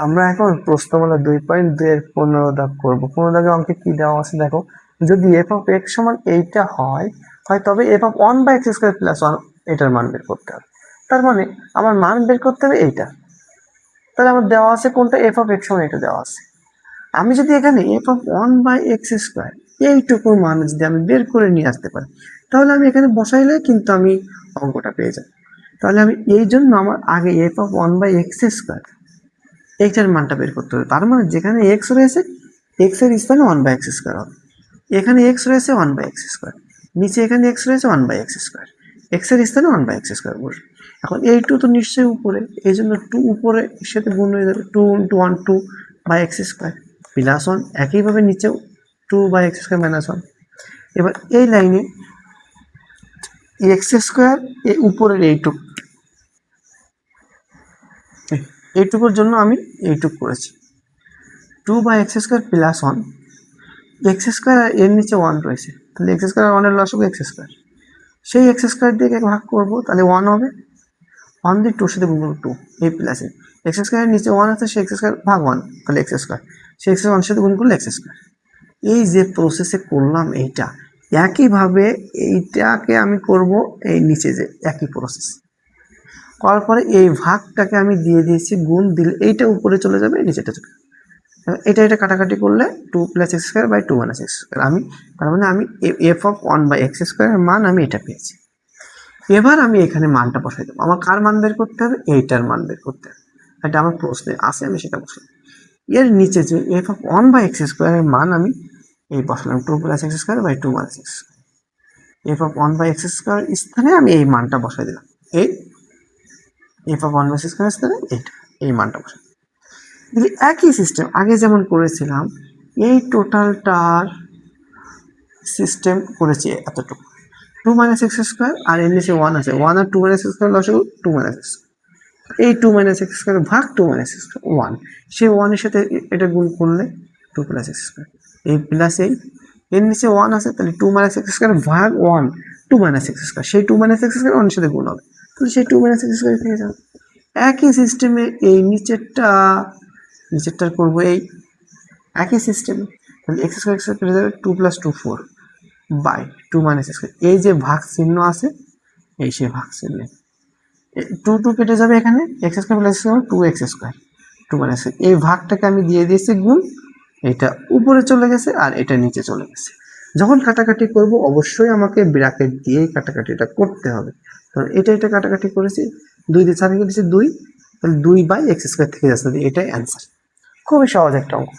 আমরা এখন প্রশ্নমালা 2.2 এর 15 দাগ করবো। 15 দাগে অঙ্কে কি দেওয়া আছে দেখো, যদি এফ অফ এক্স সমান এইটা হয় তবে এফ অফ 1/x² + 1 এটার মান বের করতে হবে। তার মানে আমার মান বের করতে হবে এইটা। তাহলে আমার দেওয়া আছে কোনটা, এফ অফ এক্স সমান এটা দেওয়া আছে। আমি যদি এখানে এফ অফ 1/x² এইটুকু মান যদি আমি বের করে নিয়ে আসতে পারি, তাহলে আমি এখানে বসাইলে কিন্তু আমি অঙ্কটা পেয়ে যাই। তাহলে আমি এই জন্য আমার আগে এফ অফ 1/x² এইটার মানটা বের করতে হবে। তার মানে যেখানে এক্স রয়েছে এক্স এর স্থানে 1/x² হবে। এখানে এক্স রয়েছে 1/x², নিচে এখানে এক্স রয়েছে 1/x², এক্স এর স্থানে 1/x² বসবে। এখন এই টু তো নিশ্চয়ই উপরে, এই জন্য টু উপরে সাথে গুণ হয়ে যাবে, 2 × 1 2/x² + 1, একইভাবে নিচেও 2/x² - 1। এবার এই লাইনে x² এই উপরের এইটুকুর জন্য আমি এইটুক করেছি 2/x² + 1, x² আর এর নিচে 1 রয়েছে, তাহলে x² আর 1 এর লসাগু x², সেই x² দিয়ে ভাগ করব, তাহলে 1 হবে, 1 দিয়ে 2 সাথে গুণ করব 2, এই প্লাস x² এর নিচে 1 আছে, সেই x² ভাগ 1, তাহলে x², সেই x² 1 সাথে গুণ করলে x²। এই যে প্রসেসে করলাম এইটা, একইভাবে এইটাকে আমি করব এই নিচে, যে একই প্রসেস করার পরে এই ভাগটাকে আমি দিয়ে দিয়েছি, গুণ দিলে এইটা উপরে চলে যাবে, নিচেটা চলে যাবে। এটা কাটাকাটি করলে 2 + x² / 2 - x², আমি তার মানে আমি এফ অফ 1/x² এর মান আমি এটা পেয়েছি। এবার আমি এখানে মানটা বসাই দেবো। আমার কার মান বের করতে হবে, এইটার মান বের করতে হবে, এটা আমার প্রশ্নে আছে, আমি সেটা বসাই। এর নিচে যে এফ অফ 1/x² এর মান আমি এই বসালাম 2 + x² / 2 - x², F of 1/x² স্থানে আমি এই মানটা বসাই দিলাম, এই এফ অফ 1/x² স্থানে এইটা, এই মানটা বসাই দিলে একই সিস্টেম আগে যেমন করেছিলাম, এই টোটালটার সিস্টেম করেছি এতটুকু, 2 - x² আর এর নিচে 1 আছে, 1 আর 2 - x² লসাগু 2 - x², এই 2 - x² ভাগ 2 - x², 1, সেই 1 এর সাথে এটা গুণ করলে 2 + x², এই প্লাস এই এর নিচে 1 আছে, তাহলে 2 - x² ভাগ 1 2 - x², সেই 2 - x² 1 এর সাথে গুণ হবে, তাহলে সেই 2 - x² পেয়ে যাবে। একই সিস্টেমে এই নিচেরটার করবো এই একই সিস্টেমে, তাহলে x² কেটে যাবে, 2 + 2 4 / 2 - x², এই যে ভাগ চিহ্ন আছে, এই সেই ভাগ চিহ্ন 2 কেটে যাবে, এখানে x² + x² 2x², 2 - x², এই ভাগটাকে আমি দিয়ে দিয়েছি গুণ, এটা উপরে চলে গেছে আর এটা নিচে চলে গেছে। যখন কাটাকাটি করব অবশ্যই আমাকে ব্র্যাকেট দিয়ে কাটাকাটিটা করতে হবে, কারণ এটা কাটাকাটি করেছি, 2 দিয়ে 4 কেটেছি 2, তাহলে 2/x² থেকে যাচ্ছে, এটাই অ্যান্সার। খুবই সহজ একটা অঙ্ক।